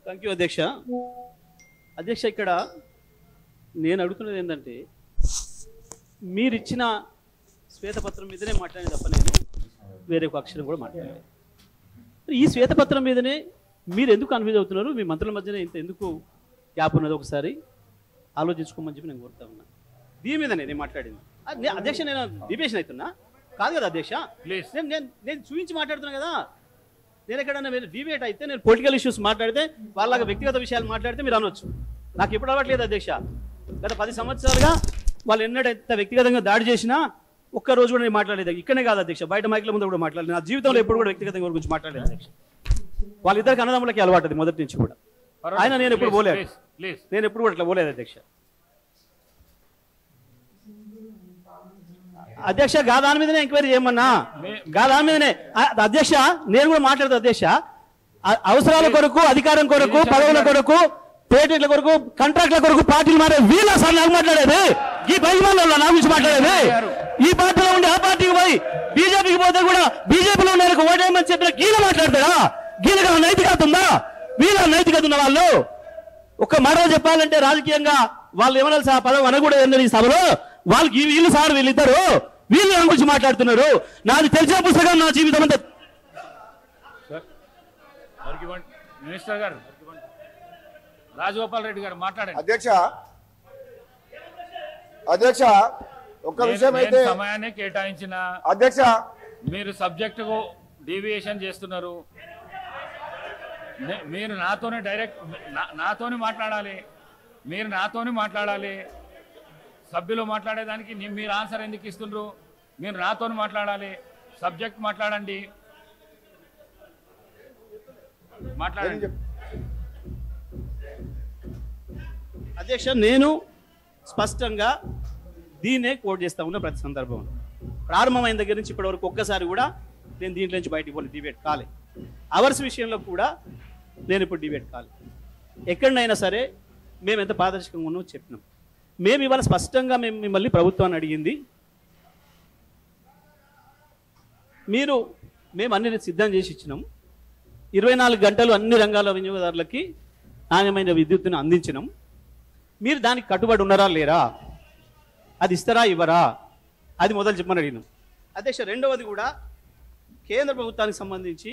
Thank you అధ్యక్ష. అధ్యక్ష, ఇక్కడ నేను అడుగుతున్నది ఏంటంటే, మీరు ఇచ్చిన శ్వేతపత్రం మీదనే మాట్లాడే తప్ప నేను వేరే ఒక అక్షరం కూడా మాట్లాడలేదు. ఈ శ్వేతపత్రం మీదనే మీరు ఎందుకు కన్ఫ్యూజ్ అవుతున్నారు? మీ మంత్రుల మధ్యన ఇంత ఎందుకు గ్యాప్ ఉన్నది? ఒకసారి ఆలోచించుకోమని చెప్పి నేను కోరుతా ఉన్నా. దీని మీదనే నేను మాట్లాడింది. అధ్యక్ష, నేను డిబేషన్ అవుతున్నా కాదు కదా అధ్యక్ష. నేను చూపించి మాట్లాడుతున్నా కదా. నేను ఎక్కడన్నా డిబేట్ అయితే, నేను పొలిటికల్ ఇష్యూస్ మాట్లాడితే, వాళ్ళ వ్యక్తిగత విషయాలు మాట్లాడితే మీరు అనొచ్చు. నాకు ఎప్పుడు అవ్వట్లేదు అధ్యక్ష. గత 10 సంవత్సరాలుగా వాళ్ళు ఎన్నడైతే వ్యక్తిగతంగా దాడి చేసినా ఒక్కరోజు కూడా నేను మాట్లాడలేదు. ఇక్కడనే కాదు అధ్యక్ష, బయట మైకుల ముందు కూడా మాట్లాడలేదు. నా జీవితంలో ఎప్పుడు కూడా వ్యక్తిగతంగా గురించి మాట్లాడలేదు అధ్యక్ష. వాళ్ళిద్దరికి అన్నదమ్ములకి అలవాటు మొదటి నుంచి కూడా. ఆయన నేను ఎప్పుడు పోలేదు, నేను ఎప్పుడు కూడా అట్లా పోలేదు అధ్యక్ష. అధ్యక్ష, దాని మీదనే ఎంక్వైరీ చేయమన్నా, దాని మీదనే అధ్యక్ష నేను కూడా మాట్లాడతా అధ్యక్ష. అవసరాల కొరకు, అధికారం కొరకు, పదవుల కొరకు, పేటెంట్ల కొరకు, కాంట్రాక్ట్ల కొరకు పార్టీలు మారే వీళ్ళ సార్ నాకు మాట్లాడేది. ఈ బయలుదేరులో నా గురించి మాట్లాడేది. ఈ పార్టీలో ఉండి ఆ పార్టీకి పోయి బీజేపీకి పోతే కూడా బీజేపీలో ఉన్న ఓటేయమని చెప్పిన గీల మాట్లాడతారా? గీలగా నైతికత ఉందా? వీళ్ళ నైతికత ఉన్న వాళ్ళు ఒక్క మాట చెప్పాలంటే, రాజకీయంగా వాళ్ళు ఏమన్నా పదవి అనకూడదు ఈ సభలో. వాళ్ళకి వీళ్ళు సార్, వీళ్ళిద్దరు వీళ్ళు నా గురించి మాట్లాడుతున్నారు. నాది తెలిసిన పుస్తకం నా జీవితం అంతా. మినిస్టర్ గారు, రాజగోపాల్ రెడ్డి గారు మాట్లాడండి. అధ్యక్ష ఒక్క విషయం అయితే, సమయాన్ని కేటాయించిన అధ్యక్ష మీరు సబ్జెక్టుకు డీవియేషన్ చేస్తున్నారు. మీరు నాతోనే డైరెక్ట్ నాతోనే మాట్లాడాలి. మీరు నాతోనే మాట్లాడాలి. సభ్యులు మాట్లాడేదానికి మీరు ఆన్సర్ ఎందుకు ఇస్తుండ్రు? మీరు నాతోనే మాట్లాడాలి. సబ్జెక్ట్ మాట్లాడండి. మాట్లాడండి అధ్యక్ష. నేను స్పష్టంగా దీన్నే కోట్ చేస్తా ఉన్నా ప్రతి సందర్భంలో. ప్రారంభమైన దగ్గర నుంచి ఇప్పటి వరకు ఒక్కసారి కూడా నేను దీంట్లో నుంచి బయటికి పోయి డిబేట్ కాలే. అవర్స్ విషయంలో కూడా నేను ఇప్పుడు డిబేట్ కాలే. ఎక్కడైనా సరే మేము ఎంత పారదర్శకంగా ఉన్నామో చెప్పినాం. మేము ఇవాళ స్పష్టంగా మిమ్మల్ని ప్రభుత్వాన్ని అడిగింది, మేము అన్ని సిద్ధం చేసి ఇచ్చినాం. 24 గంటలు అన్ని రంగాల వినియోగదారులకి నాణ్యమైన విద్యుత్తును అందించినాం. మీరు దానికి కట్టుబడి ఉన్నారా లేరా? అది ఇస్తారా ఇవ్వరా? అది మొదలు చెప్పమని అడిగినాం అధ్యక్ష. రెండవది కూడా, కేంద్ర ప్రభుత్వానికి సంబంధించి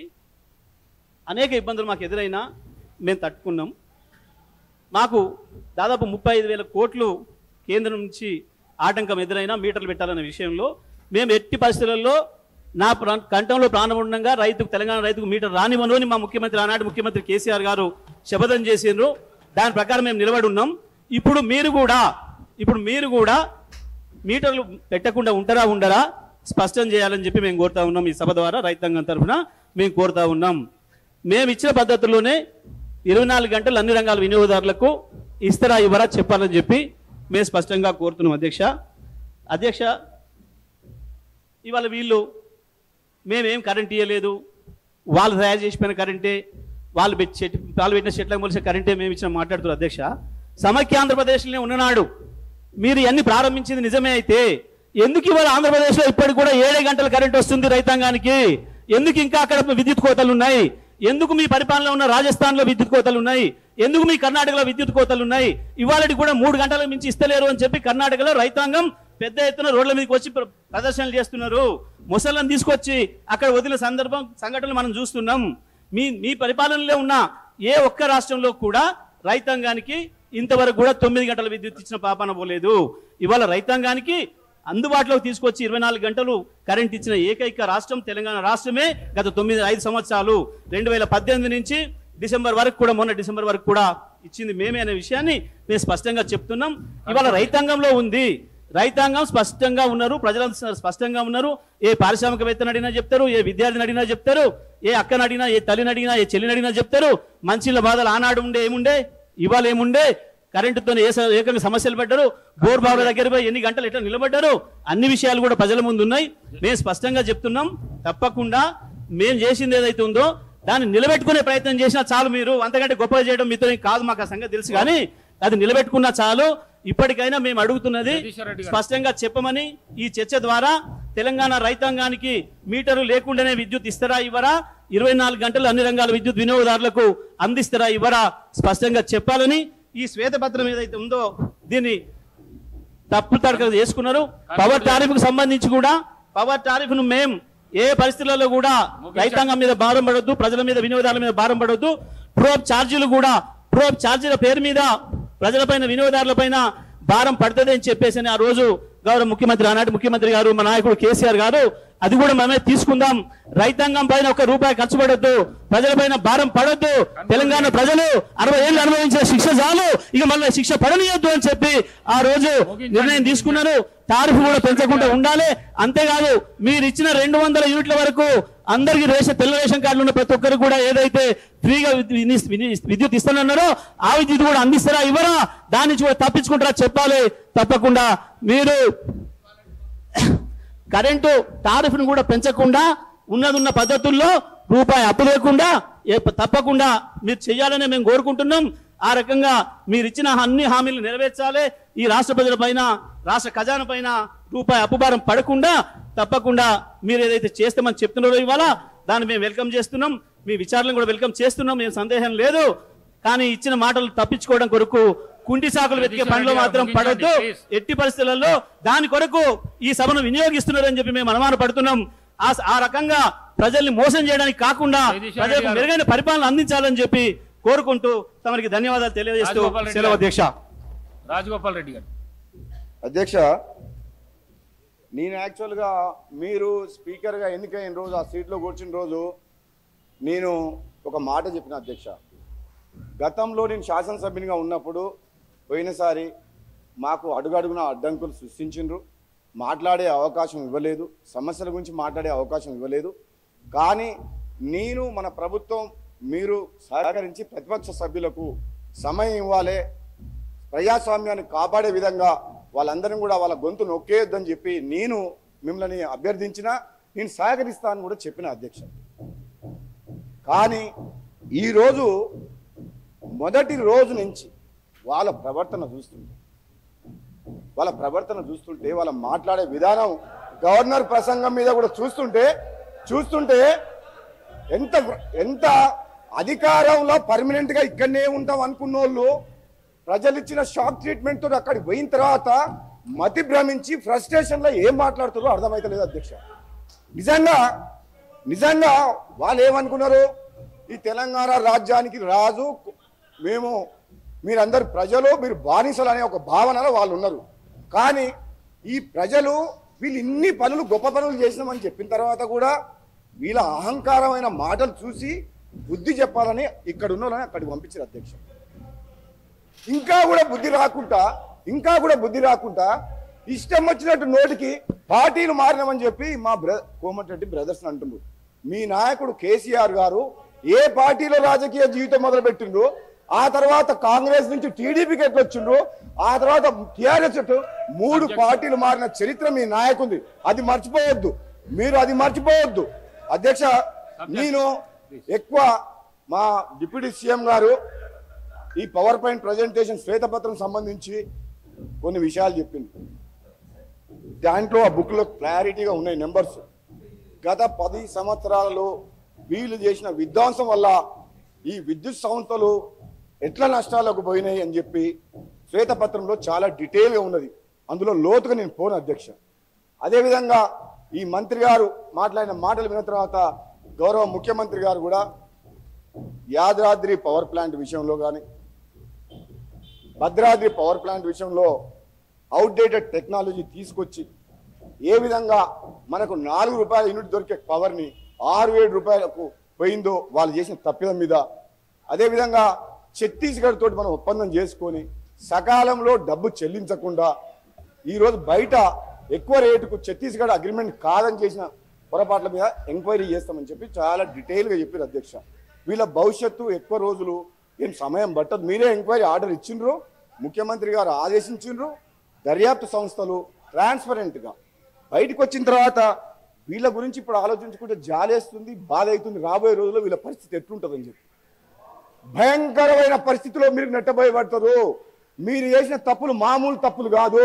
అనేక ఇబ్బందులు మాకు ఎదురైనా మేము తట్టుకున్నాం. మాకు దాదాపు 35,000 కోట్లు కేంద్రం నుంచి ఆటంకం ఎదురైనా మీటర్లు పెట్టాలనే విషయంలో మేము ఎట్టి పరిస్థితులలో నా కంఠంలో ప్రాణం ఉండగా తెలంగాణ రైతుకు మీటర్ రానివ్వను అని మా ముఖ్యమంత్రి, ఆనాటి ముఖ్యమంత్రి కేసీఆర్ గారు శపథం చేసిండ్రు. దాని ప్రకారం మేము నిలబడి ఉన్నాం. ఇప్పుడు మీరు కూడా మీటర్లు పెట్టకుండా ఉంటారా ఉండరా స్పష్టం చేయాలని చెప్పి మేము కోరుతా ఉన్నాం. ఈ సభ ద్వారా రైతాంగం తరఫున మేము కోరుతా ఉన్నాం. మేము ఇచ్చిన పద్ధతుల్లోనే 24 గంటలు అన్ని రంగాల వినియోగదారులకు ఇస్తారా ఇవ్వరా చెప్పాలని చెప్పి మేము స్పష్టంగా కోరుతున్నాం అధ్యక్ష. ఇవాళ మేమేం కరెంట్ ఇవ్వలేదు, వాళ్ళు తయారు చేసిపోయిన కరెంటే, వాళ్ళు పెట్టిన చెట్లకు మొలిసిన కరెంటే మేము ఇచ్చిన మాట్లాడుతున్నారు అధ్యక్ష. సమైక్య ఆంధ్రప్రదేశ్లోనే ఉన్ననాడు మీరు ఇవన్నీ ప్రారంభించింది నిజమే అయితే, ఎందుకు ఇవాళ ఆంధ్రప్రదేశ్లో ఇప్పటికి కూడా 7 గంటల కరెంట్ వస్తుంది రైతాంగానికి? ఎందుకు ఇంకా అక్కడ విద్యుత్ కోతలు ఉన్నాయి? ఎందుకు మీ పరిపాలనలో ఉన్న రాజస్థాన్లో విద్యుత్ కోతలు ఉన్నాయి? ఎందుకు మీ కర్ణాటకలో విద్యుత్ కోతలు ఉన్నాయి? ఇవాళకి కూడా 3 గంటల మించి ఇస్తలేరు అని చెప్పి కర్ణాటకలో రైతాంగం పెద్ద ఎత్తున రోడ్ల మీదకి వచ్చి ప్రదర్శనలు చేస్తున్నారు. ముసళ్ళను తీసుకొచ్చి అక్కడ వదిలిన సంఘటనలు మనం చూస్తున్నాం. మీ పరిపాలనలో ఉన్న ఏ ఒక్క రాష్ట్రంలో కూడా రైతాంగానికి ఇంతవరకు కూడా 9 గంటల విద్యుత్ ఇచ్చిన పాపాన పోలేదు. ఇవాళ రైతాంగానికి అందుబాటులోకి తీసుకొచ్చి 24 గంటలు కరెంట్ ఇచ్చిన ఏకైక రాష్ట్రం తెలంగాణ రాష్ట్రమే. గత 5 సంవత్సరాలు 2018 నుంచి డిసెంబర్ వరకు కూడా, మొన్న డిసెంబర్ వరకు కూడా ఇచ్చింది మేమే అనే విషయాన్ని మేము స్పష్టంగా చెప్తున్నాం. ఇవాళ రైతాంగంలో ఉంది, రైతాంగం స్పష్టంగా ఉన్నారు, ప్రజలందరూ స్పష్టంగా ఉన్నారు. ఏ పారిశ్రామికవేత్తను అడిగినా చెప్తారు, ఏ విద్యార్థిని అడిగినా చెప్తారు, ఏ అక్కని అడిగినా, ఏ తల్లిని అడిగినా, ఏ చెల్లిని అడిగినా చెప్తారు. మంచిల బాధలు ఆనాడు ఏముండే, ఇవాళ ఏముండే, కరెంటుతో ఏకంగా సమస్యలు పడ్డారు, బోర్ బావుల దగ్గర పోయి ఎన్ని గంటలు ఎట్లా నిలబడ్డారు, అన్ని విషయాలు కూడా ప్రజల ముందు ఉన్నాయి. మేము స్పష్టంగా చెప్తున్నాం, తప్పకుండా మేము చేసింది ఏదైతే ఉందో దాన్ని నిలబెట్టుకునే ప్రయత్నం చేసినా చాలు. మీరు అంతకంటే గొప్పగా చేయడం మీతో కాదు, మాకు ఆ సంగతి తెలుసు. కానీ అది నిలబెట్టుకున్నా చాలు. ఇప్పటికైనా మేము అడుగుతున్నది జగదీశ్వర్ రెడ్డి గారు. స్పష్టంగా చెప్పమని, ఈ చర్చ ద్వారా తెలంగాణ రైతాంగానికి మీటరు లేకుండానే విద్యుత్ ఇస్తారా ఇవ్వరా, 24 గంటలు అన్ని రంగాల విద్యుత్ వినియోగదారులకు అందిస్తారా ఇవ్వరా స్పష్టంగా చెప్పాలని ఈ శ్వేతపత్రం ఏదైతే ఉందో దీన్ని తప్పు తడకలు చేసుకున్నారు. పవర్ టారిఫ్ కు సంబంధించి కూడా పవర్ టారిఫ్ ను మేము ఏ పరిస్థితులలో కూడా రైతాంగం మీద భారం పడొద్దు, ప్రజల మీద వినియోగదారుల మీద భారం పడొద్దు. ప్రోబ్ ఛార్జీలు కూడా ప్రోబ్ ఛార్జీల పేరు మీద ప్రజలపైన వినియోగదారులపైన భారం పడుతుంది అని చెప్పేసి ఆ రోజు గౌరవ ముఖ్యమంత్రి, ఆనాటి ముఖ్యమంత్రి గారు, మా నాయకుడు కేసీఆర్ గారు, అది కూడా మనమే తీసుకుందాం. రైతాంగం పైన ₹1 ఖర్చు పడొద్దు, ప్రజలపైన భారం పడొద్దు. తెలంగాణ ప్రజలు 60 ఏళ్ళు అనుభవించిన శిక్ష చాలు, ఇక మళ్ళీ శిక్ష పడనీయొద్దు అని చెప్పి ఆ రోజు నిర్ణయం తీసుకున్నారు. టారిఫ్ కూడా పెంచకుండా ఉండాలి. అంతేకాదు మీరు ఇచ్చిన 200 యూనిట్ల వరకు అందరికి తెల్ల రేషన్ కార్డులు ఉన్న ప్రతి ఒక్కరు కూడా ఏదైతే ఫ్రీగా విద్యుత్ ఇస్తానన్నారో ఆ విద్యుత్ కూడా అందిస్తారా ఇవ్వరా, దాని నుంచి కూడా తప్పించుకుంటారా చెప్పాలి. తప్పకుండా మీరు కరెంటు టారిఫ్ను కూడా పెంచకుండా ఉన్నదున్న పద్ధతుల్లో రూపాయి అప్పు లేకుండా తప్పకుండా మీరు చేయాలని మేము కోరుకుంటున్నాం. ఆ రకంగా మీరు ఇచ్చిన అన్ని హామీలు నెరవేర్చాలి. ఈ రాష్ట్ర ప్రజల పైన, రాష్ట్ర ఖజానా పైన రూపాయి అప్పుభారం పడకుండా తప్పకుండా మీరు ఏదైతే చేస్తామని చెప్తున్నారో ఇవాళ దాన్ని మేము వెల్కమ్ చేస్తున్నాం. మీ విచారణను కూడా వెల్కమ్ చేస్తున్నాం, మేము సందేహం లేదు. కానీ ఇచ్చిన మాటలు తప్పించుకోవడం కొరకు కుంటి సాకులు వెతికే పనిలో మాత్రం పడొద్దు. ఎట్టి పరిస్థితులలో దాని కొరకు ఈ సభను వినియోగిస్తున్నారని చెప్పి మేము అనుమాన పడుతున్నాం. ఆ రకంగా ప్రజల్ని మోసం చేయడానికి కాకుండా ప్రజలకు మెరుగైన పరిపాలన అందించాలని చెప్పి కోరుకుంటూ తమరికి ధన్యవాదాలు తెలియజేస్తూ సెలవు అధ్యక్ష. రాజగోపాల్ రెడ్డి గారు. అధ్యక్ష, నేను యాక్చువల్గా మీరు స్పీకర్గా ఎన్నికైన రోజు ఆ సీట్లో కూర్చున్న రోజు నేను ఒక మాట చెప్పిన అధ్యక్ష. గతంలో నేను శాసనసభ్యునిగా ఉన్నప్పుడు పోయినసారి మాకు అడుగడుగున అడ్డంకులు సృష్టించిండ్రు, మాట్లాడే అవకాశం ఇవ్వలేదు, సమస్యల గురించి మాట్లాడే అవకాశం ఇవ్వలేదు. కానీ నేను మన ప్రభుత్వం మీరు సహకరించి ప్రతిపక్ష సభ్యులకు సమయం ఇవ్వాలి, ప్రజాస్వామ్యాన్ని కాపాడే విధంగా వాళ్ళందరినీ కూడా వాళ్ళ గొంతు నొక్కేయొద్దని చెప్పి నేను మిమ్మల్ని అభ్యర్థించినా నేను సహకరిస్తానని కూడా చెప్పిన అధ్యక్ష. కానీ ఈరోజు మొదటి రోజు నుంచి వాళ్ళ ప్రవర్తన చూస్తుంటే వాళ్ళ మాట్లాడే విధానం, గవర్నర్ ప్రసంగం మీద కూడా చూస్తుంటే ఎంత అధికారంలో పర్మనెంట్ గా ఇక్కడనే ఉంటాం అనుకున్న వాళ్ళు ప్రజలు ఇచ్చిన షాక్ ట్రీట్మెంట్ తోటి అక్కడికి పోయిన తర్వాత మతి భ్రమించి ఫ్రస్ట్రేషన్ లో ఏం మాట్లాడుతారో అర్థమైతలేదు అధ్యక్ష. నిజంగా వాళ్ళు ఏమనుకున్నారు, ఈ తెలంగాణ రాజ్యానికి రాజు మేము, మీరందరు ప్రజలు, మీరు బానిసలు అనే ఒక భావనలో వాళ్ళు ఉన్నారు. కానీ ఈ ప్రజలు వీళ్ళు ఇన్ని పనులు, గొప్ప పనులు చేసినామని చెప్పిన తర్వాత కూడా వీళ్ళ అహంకారమైన మాటలు చూసి బుద్ధి చెప్పాలని ఇక్కడ ఉన్న వాళ్ళని అక్కడికి పంపించారు అధ్యక్ష. ఇంకా కూడా బుద్ధి రాకుండా ఇష్టం వచ్చినట్టు నోటికి పార్టీలు మారినామని చెప్పి మా కోమటిరెడ్డి బ్రదర్స్ అంటున్నారు. మీ నాయకుడు కేసీఆర్ గారు ఏ పార్టీలో రాజకీయ జీవితం మొదలుపెట్టిండ్రు, ఆ తర్వాత కాంగ్రెస్ నుంచి టీడీపీకి ఎట్లా వచ్చిండ్రు, ఆ తర్వాత టీఆర్ఎస్ 3 పార్టీలు మారిన చరిత్ర మీ నాయకుంది. అది మర్చిపోవద్దు అధ్యక్ష. నేను ఎక్కువ మా డిప్యూటీ సీఎం గారు ఈ పవర్ పాయింట్ ప్రజెంటేషన్ శ్వేతపత్రం సంబంధించి కొన్ని విషయాలు చెప్పింది. దాంట్లో ఆ బుక్లో క్లారిటీగా ఉన్నాయి నెంబర్స్. గత 10 సంవత్సరాలలో వీళ్ళు చేసిన విధ్వంసం వల్ల ఈ విద్యుత్ సంస్థలు ఎట్లా నష్టాలకు పోయినాయి అని చెప్పి శ్వేతపత్రంలో చాలా డీటెయిల్గా ఉన్నది. అందులో లోతుగా నేను పోను అధ్యక్ష. అదేవిధంగా ఈ మంత్రి గారు మాట్లాడిన మాటలు విన్న తర్వాత గౌరవ ముఖ్యమంత్రి గారు కూడా యాదాద్రి పవర్ ప్లాంట్ విషయంలో కానీ భద్రాద్రి పవర్ ప్లాంట్ విషయంలో అవుట్డేటెడ్ టెక్నాలజీ తీసుకొచ్చి ఏ విధంగా మనకు ₹4 యూనిట్ దొరికే పవర్ని ₹6,000 పోయిందో వాళ్ళు చేసిన తప్పిదం మీద, అదేవిధంగా ఛత్తీస్గఢ్ తోటి మనం ఒప్పందం చేసుకొని సకాలంలో డబ్బు చెల్లించకుండా ఈరోజు బయట ఎక్కువ రేటుకు ఛత్తీస్గఢ్ అగ్రిమెంట్ కాదని చేసిన పొరపాట్ల మీద ఎంక్వైరీ చేస్తామని చెప్పి చాలా డీటెయిల్గా చెప్పారు అధ్యక్ష. వీళ్ళ భవిష్యత్తు ఎక్కువ రోజులు ఏం సమయం పట్టదు. మీరే ఎంక్వైరీ ఆర్డర్ ఇచ్చిండ్రు, ముఖ్యమంత్రి గారు ఆదేశించిండ్రు. దర్యాప్తు సంస్థలు ట్రాన్స్పరెంట్గా బయటకు వచ్చిన తర్వాత వీళ్ళ గురించి ఇప్పుడు ఆలోచించుకుంటే జాలేస్తుంది, బాధ అవుతుంది. రాబోయే రోజుల్లో వీళ్ళ పరిస్థితి ఎట్లుంటుందని చెప్పి భయంకరమైన పరిస్థితిలో మీరు నెట్టబోయబడతారు. మీరు చేసిన తప్పులు మామూలు తప్పులు కాదు.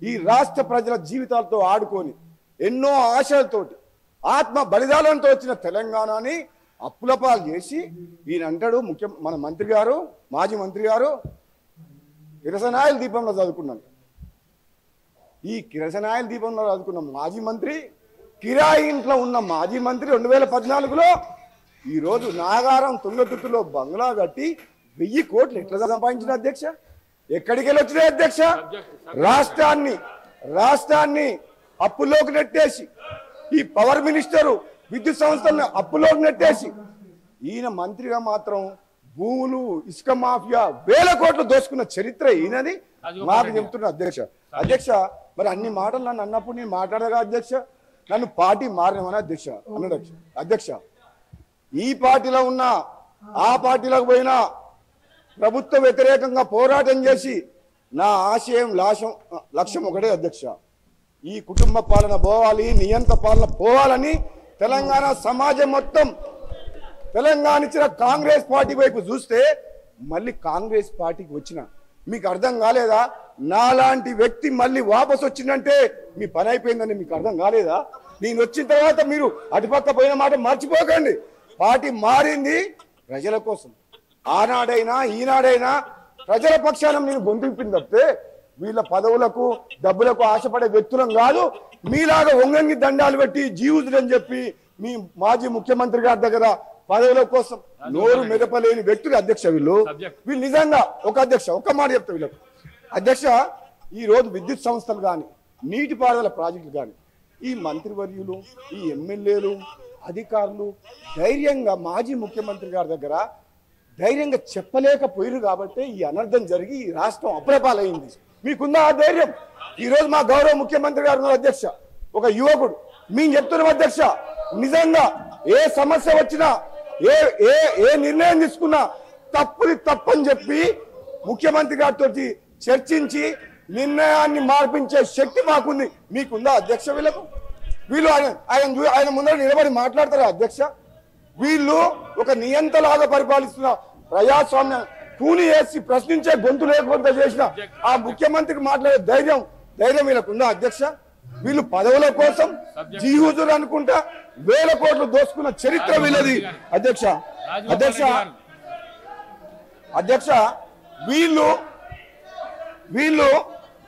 ఈ రాష్ట్ర ప్రజల జీవితాలతో ఆడుకొని ఎన్నో ఆశలతోటి ఆత్మ బలిదానంతో వచ్చిన తెలంగాణని అప్పుల పాలు చేసి ఈయన అంటాడు మన మంత్రి గారు, మాజీ మంత్రి గారు కిరసనాయిల దీపంలో చదువుకున్నాను. ఈ కిరసనాయిల దీపంలో చదువుకున్న మాజీ మంత్రి, కిరాయి ఇంట్లో ఉన్న మాజీ మంత్రి 2014లో ఈరోజు నాగారం తుంగతుర్తిలో బంగ్లా కట్టి 1000 కోట్లు ఎట్లా సంపాదించిన అధ్యక్ష? ఎక్కడికి వెళ్ళి వచ్చినాయి అధ్యక్ష? రాష్ట్రాన్ని అప్పులోకి నెట్టేసి, ఈ పవర్ మినిస్టరు విద్యుత్ సంస్థలను అప్పులోకి నెట్టేసి, ఈయన మంత్రిగా మాత్రం భూములు, ఇసుక మాఫియా 1000 కోట్లు దోచుకున్న చరిత్ర ఈయనది మాకు చెప్తున్నా అధ్యక్ష. అధ్యక్ష మరి అన్ని మాటలు నన్ను అన్నప్పుడు నేను మాట్లాడగా అధ్యక్ష, నన్ను పార్టీ మారినమని అధ్యక్ష అన్నాడు. అధ్యక్ష ఈ పార్టీలో ఉన్నా ఆ పార్టీలోకి పోయినా ప్రభుత్వ వ్యతిరేకంగా పోరాటం చేసి నా ఆశయం లక్ష్యం ఒకటే అధ్యక్ష, ఈ కుటుంబ పాలన పోవాలి, నియంత పాలన పోవాలని తెలంగాణ సమాజం మొత్తం తెలంగాణ ఇచ్చిన కాంగ్రెస్ పార్టీ వైపు చూస్తే మళ్ళీ కాంగ్రెస్ పార్టీకి వచ్చిన మీకు అర్థం కాలేదా? నాలాంటి వ్యక్తి మళ్ళీ వాపసు వచ్చిందంటే మీ పని అయిపోయిందని మీకు అర్థం కాలేదా? నేను వచ్చిన తర్వాత మీరు అటుపక్క పోయిన మాట మర్చిపోకండి. పార్టీ మారింది ప్రజల కోసం. ఆనాడైనా ఈనాడైనా ప్రజల పక్షాన నేను గొంతుపింది తప్పితే వీళ్ళ పదవులకు డబ్బులకు ఆశపడే వ్యక్తులం కాదు. మీలాగా ఒంగంగి దండాలు పెట్టి జీవితులని చెప్పి మీ మాజీ ముఖ్యమంత్రి గారి దగ్గర పదవుల కోసం నోరు మెదపలేని వ్యక్తులు అధ్యక్ష. వీళ్ళు నిజంగా ఒక మాట చెప్తా వీళ్ళకు అధ్యక్ష, ఈ రోజు విద్యుత్ సంస్థలు కానీ నీటిపారుదల ప్రాజెక్టులు కానీ ఈ మంత్రివర్యులు, ఈ ఎమ్మెల్యేలు, అధికారులు ధైర్యంగా మాజీ ముఖ్యమంత్రి గారి దగ్గర ధైర్యంగా చెప్పలేకపోయారు కాబట్టి ఈ అనర్థం జరిగి ఈ రాష్ట్రం అప్రపాలైంది. మీకుందా ఆ ధైర్యం? ఈ రోజు మా గౌరవ ముఖ్యమంత్రి గారు అధ్యక్ష, ఒక యువకుడు మేము చెప్తున్నాం అధ్యక్ష, నిజంగా ఏ సమస్య వచ్చినా ఏ నిర్ణయం తీసుకున్నా తప్పని చెప్పి ముఖ్యమంత్రి గారితో చర్చించి నిర్ణయాన్ని మార్పించే శక్తి మాకుంది. మీకుందా అధ్యక్ష? వీళ్ళు ఆయన ముందర నిలబడి మాట్లాడతారా అధ్యక్ష? వీళ్ళు ఒక నియంతలాగా పరిపాలిస్తున్న ప్రజాస్వామ్యం కూని వేసి ప్రశ్నించే గొంతు లేకుండా చేసిన ఆ ముఖ్యమంత్రికి మాట్లాడే ధైర్యం వీళ్ళకుందా అధ్యక్ష? వీళ్ళు పదవుల కోసం జీహుజులు అనుకుంటా 1000 కోట్లు దోసుకున్న చరిత్ర వీళ్ళది అధ్యక్ష. వీళ్ళు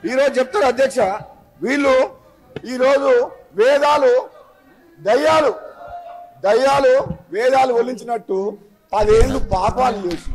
ఈరోజు చెప్తారు అధ్యక్ష, వీళ్ళు ఈరోజు దయ్యాలు వేదాలు వల్లించినట్టు 10 ఏళ్ళు పాపాలు చేసి